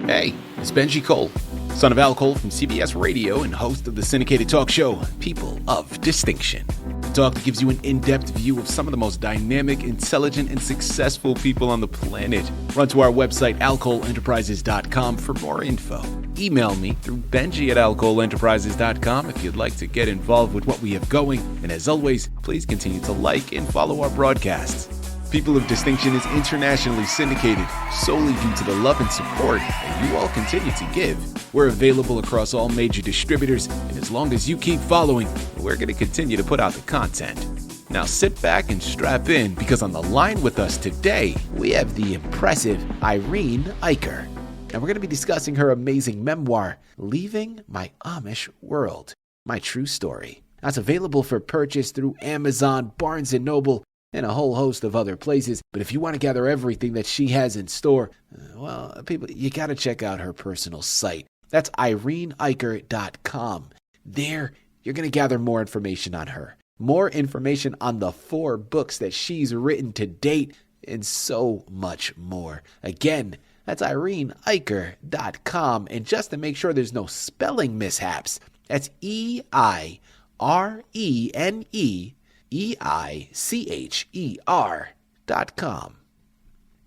Hey, it's Benji Cole, son of Al Cole from CBS Radio and host of the syndicated talk show, People of Distinction. The talk that gives you an in-depth view of some of the most dynamic, intelligent, and successful people on the planet. Run to our website, alcoleenterprises.com for more info. Email me through benji@alcoleenterprises.com if you'd like to get involved with what we have going. And as always, please continue to like and follow our broadcasts. People of Distinction is internationally syndicated solely due to the love and support that you all continue to give. We're available across all major distributors, and as long as you keep following, we're going to continue to put out the content. Now sit back and strap in, because on the line with us today, we have the impressive Eirene Eicher. And we're going to be discussing her amazing memoir, Leaving My Amish World, My True Story. That's available for purchase through Amazon, Barnes & Noble, and a whole host of other places. But if you want to gather everything that she has in store, well, people, you got to check out her personal site. That's IreneEicher.com. There, you're going to gather more information on her, more information on the 4 books that she's written to date, and so much more. Again, that's IreneEicher.com. And just to make sure there's no spelling mishaps, that's EIRENEEICHER.com.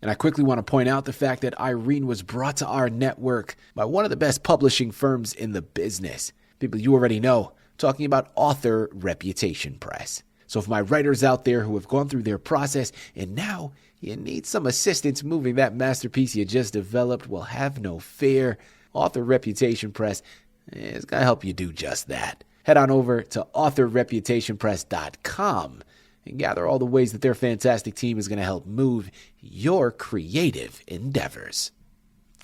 And I quickly want to point out the fact that Eirene was brought to our network by one of the best publishing firms in the business. People you already know, talking about Author Reputation Press. So for my writers out there who have gone through their process and now you need some assistance moving that masterpiece you just developed, well, have no fear. Author Reputation Press is going to help you do just that. Head on over to authorreputationpress.com and gather all the ways that their fantastic team is going to help move your creative endeavors.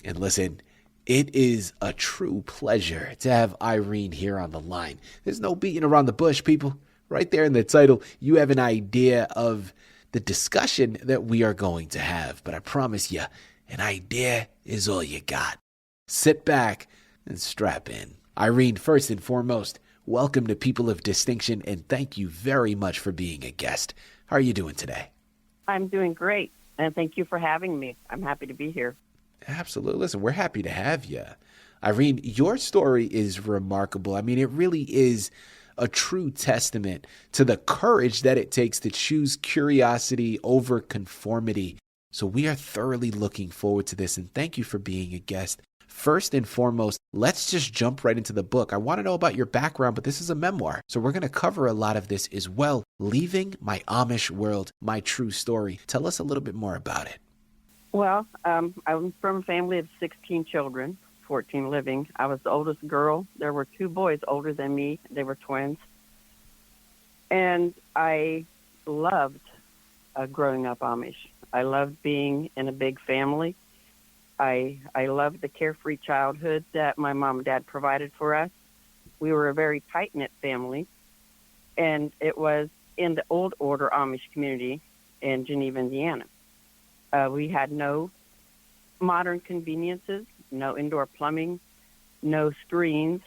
And listen, it is a true pleasure to have Eirene here on the line. There's no beating around the bush, people. Right there in the title, you have an idea of the discussion that we are going to have. But I promise you, an idea is all you got. Sit back and strap in. Eirene, first and foremost, welcome to People of Distinction, and thank you very much for being a guest. How are you doing today? I'm doing great, and thank you for having me. I'm happy to be here. Absolutely. Listen, we're happy to have you. Eirene, your story is remarkable. I mean, it really is a true testament to the courage that it takes to choose curiosity over conformity. So we are thoroughly looking forward to this, and thank you for being a guest. First and foremost, let's just jump right into the book. I want to know about your background, but this is a memoir, so we're going to cover a lot of this as well. Leaving My Amish World, My True Story. Tell us a little bit more about it. Well, I'm from a family of 16 children, 14 living. I was the oldest girl. There were 2 boys older than me. They were twins. And I loved growing up Amish. I loved being in a big family. I loved the carefree childhood that my mom and dad provided for us. We were a very tight-knit family, and it was in the Old Order Amish community in Geneva, Indiana. We had no modern conveniences, no indoor plumbing, no screens.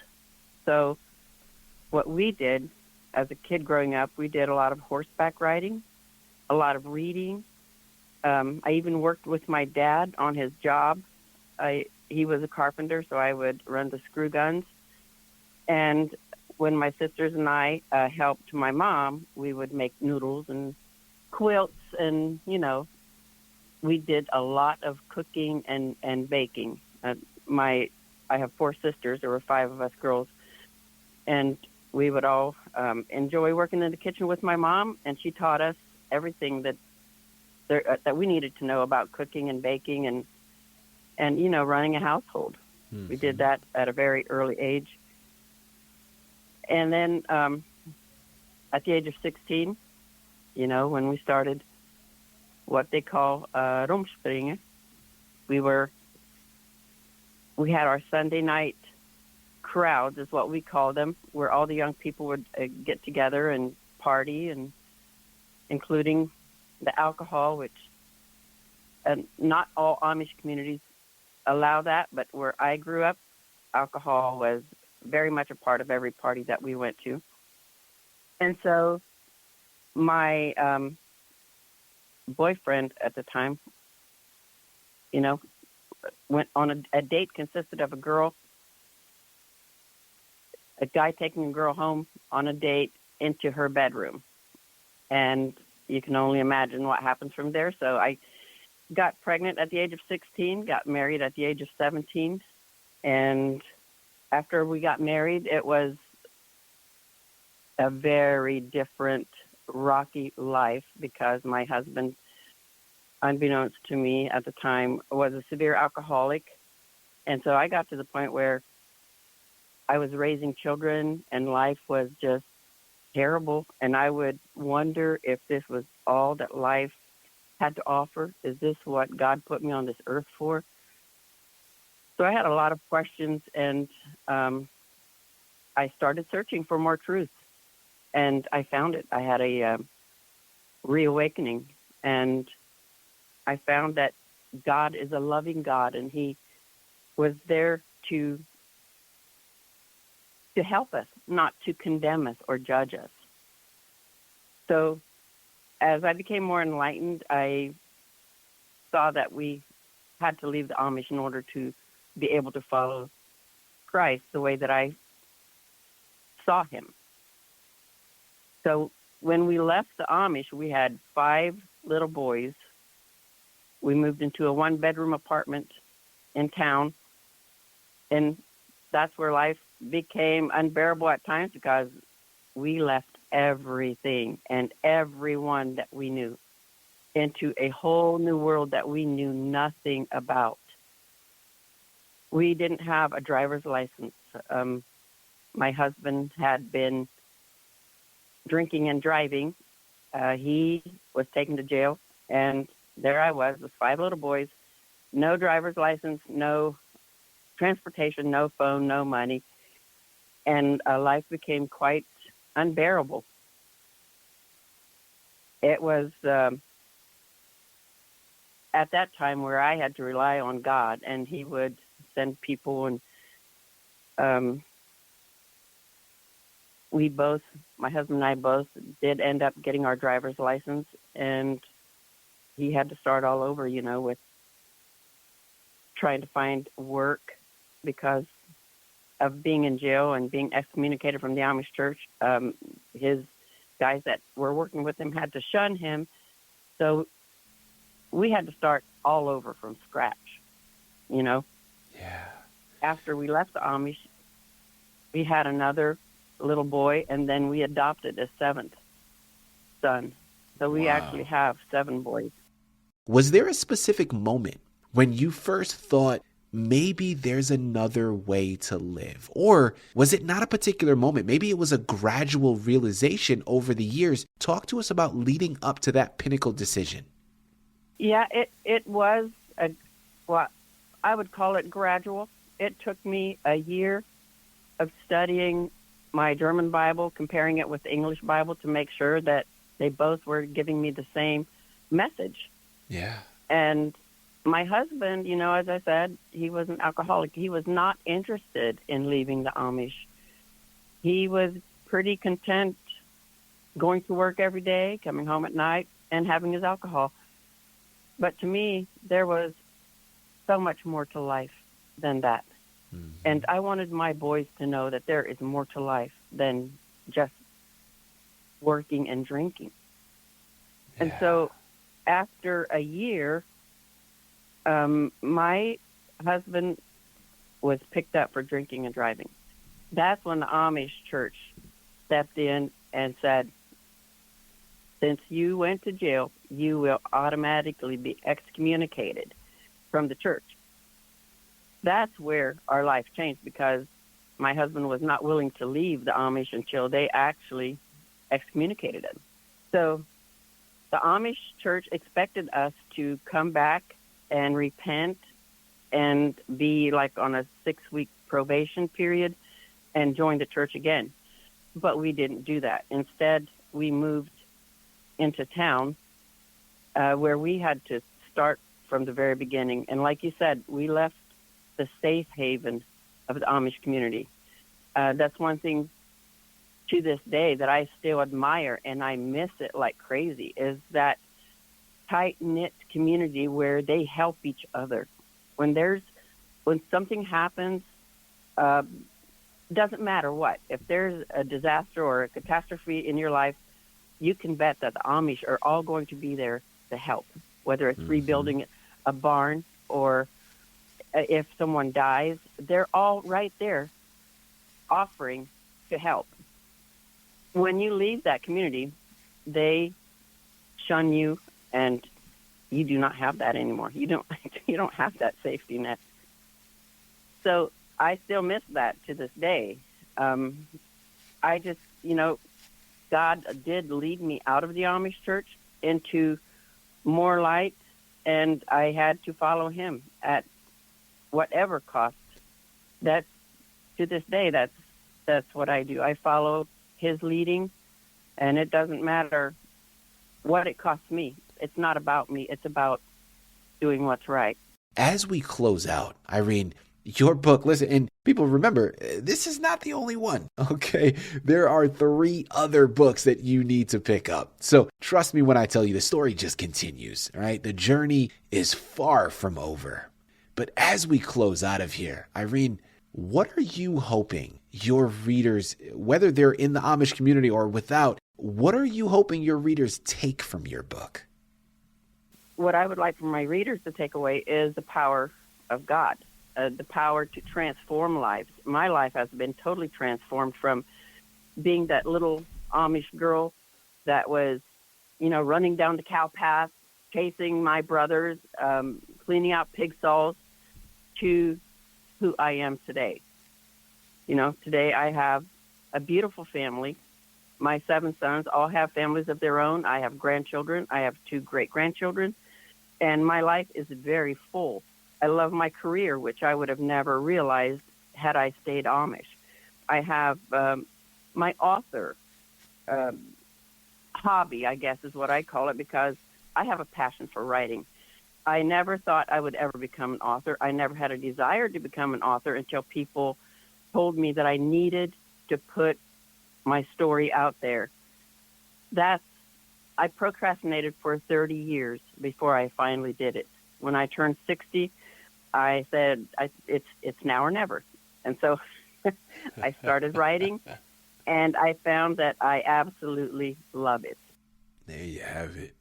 So what we did as a kid growing up, we did a lot of horseback riding, a lot of reading. I even worked with my dad on his job. He was a carpenter, so I would run the screw guns. And when my sisters and I helped my mom, we would make noodles and quilts, and, we did a lot of cooking and baking. I have 4 sisters. There were 5 of us girls. And we would all enjoy working in the kitchen with my mom, and she taught us everything that we needed to know about cooking and baking and running a household. Mm-hmm. We did that at a very early age. And then at the age of 16, when we started what they call Rumspringen, we had our Sunday night crowds, is what we call them, where all the young people would get together and party, and including the alcohol, which not all Amish communities allow that, but where I grew up, alcohol was very much a part of every party that we went to. And so my boyfriend at the time, went on a date consisted of a guy taking a girl home on a date into her bedroom. And you can only imagine what happens from there. So I got pregnant at the age of 16, got married at the age of 17. And after we got married, it was a very different, rocky life because my husband, unbeknownst to me at the time, was a severe alcoholic. And so I got to the point where I was raising children and life was just terrible. And I would wonder if this was all that life had to offer. Is this what God put me on this earth for? So I had a lot of questions, and I started searching for more truth. And I found it. I had a reawakening, and I found that God is a loving God, and He was there to help us, not to condemn us or judge us. So as I became more enlightened, I saw that we had to leave the Amish in order to be able to follow Christ the way that I saw Him. So when we left the Amish, we had 5 little boys. We moved into a 1-bedroom apartment in town, and that's where life became unbearable at times because we left everything and everyone that we knew into a whole new world that we knew nothing about. We didn't have a driver's license. My husband had been drinking and driving. He was taken to jail, and there I was with 5 little boys, no driver's license, no transportation, no phone, no money, and life became quite unbearable. It was at that time where I had to rely on God, and He would send people, and we both, my husband and I both, did end up getting our driver's license, and he had to start all over, with trying to find work because of being in jail and being excommunicated from the Amish church. His guys that were working with him had to shun him, so we had to start all over from scratch, Yeah. After we left the Amish, we had another little boy, and then we adopted a 7th son. So we actually have 7 boys. Was there a specific moment when you first thought maybe there's another way to live? Or was it not a particular moment? Maybe it was a gradual realization over the years. Talk to us about leading up to that pinnacle decision. Yeah, it was what I would call it gradual. It took me a year of studying my German Bible, comparing it with the English Bible to make sure that they both were giving me the same message. Yeah. And my husband, as I said, he was an alcoholic. He was not interested in leaving the Amish. He was pretty content going to work every day, coming home at night, and having his alcohol. But to me, there was so much more to life than that. Mm-hmm. And I wanted my boys to know that there is more to life than just working and drinking. Yeah. And so after a year, my husband was picked up for drinking and driving. That's when the Amish church stepped in and said, since you went to jail, you will automatically be excommunicated from the church. That's where our life changed, because my husband was not willing to leave the Amish until they actually excommunicated him. So the Amish church expected us to come back and repent and be like on a 6-week probation period and join the church again. But we didn't do that. Instead, we moved into town where we had to start from the very beginning. And like you said, we left the safe haven of the Amish community. That's one thing to this day that I still admire, and I miss it like crazy, is that tight-knit community where they help each other. When something happens, doesn't matter what. If there's a disaster or a catastrophe in your life, you can bet that the Amish are all going to be there to help, whether it's rebuilding a barn or if someone dies. They're all right there offering to help. When you leave that community, they shun you, and you do not have that anymore. You don't have that safety net. So I still miss that to this day. I just, God did lead me out of the Amish church into more light, and I had to follow him at whatever cost. That's, to this day, that's what I do. I follow his leading, and it doesn't matter what it costs me. It's not about me. It's about doing what's right. As we close out, Eirene, your book, listen, and people remember, this is not the only one, okay? There are 3 other books that you need to pick up. So trust me when I tell you, the story just continues, all right? The journey is far from over. But as we close out of here, Eirene, what are you hoping your readers, whether they're in the Amish community or without, what are you hoping your readers take from your book? What I would like for my readers to take away is the power of God. The power to transform lives. My life has been totally transformed from being that little Amish girl that was, running down the cow path, chasing my brothers, cleaning out pig stalls, to who I am today. Today I have a beautiful family. My 7 sons all have families of their own. I have grandchildren. I have 2 great-grandchildren. And my life is very full. I love my career, which I would have never realized had I stayed Amish. I have my author hobby, I guess is what I call it, because I have a passion for writing. I never thought I would ever become an author. I never had a desire to become an author until people told me that I needed to put my story out there. I procrastinated for 30 years before I finally did it. When I turned 60, I said, it's now or never. And so I started writing, and I found that I absolutely love it. There you have it.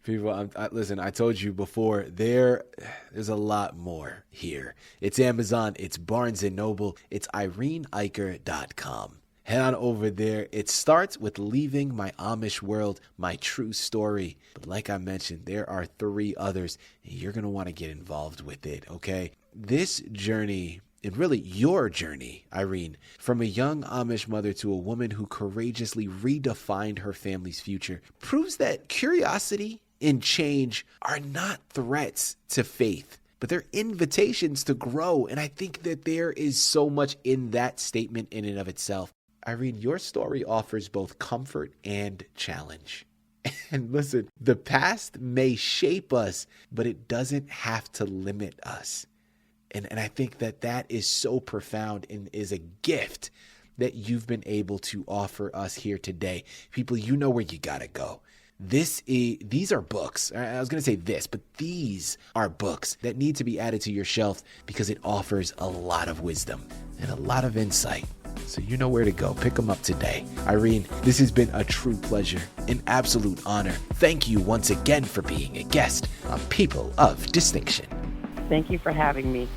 People, listen, I told you before, there's a lot more here. It's Amazon, it's Barnes & Noble, it's IreneEicher.com. Head on over there. It starts with leaving my Amish world, my true story. But like I mentioned, there are 3 others, and you're going to want to get involved with it, okay? This journey, and really your journey, Eirene, from a young Amish mother to a woman who courageously redefined her family's future, proves that curiosity and change are not threats to faith, but they're invitations to grow. And I think that there is so much in that statement in and of itself. Eirene, your story offers both comfort and challenge. And listen, the past may shape us, but it doesn't have to limit us. And I think that is so profound and is a gift that you've been able to offer us here today. People, you know where you got to go. These are books. I was going to say this, but these are books that need to be added to your shelf because it offers a lot of wisdom and a lot of insight. So you know where to go. Pick them up today. Eirene, this has been a true pleasure, an absolute honor. Thank you once again for being a guest on People of Distinction. Thank you for having me.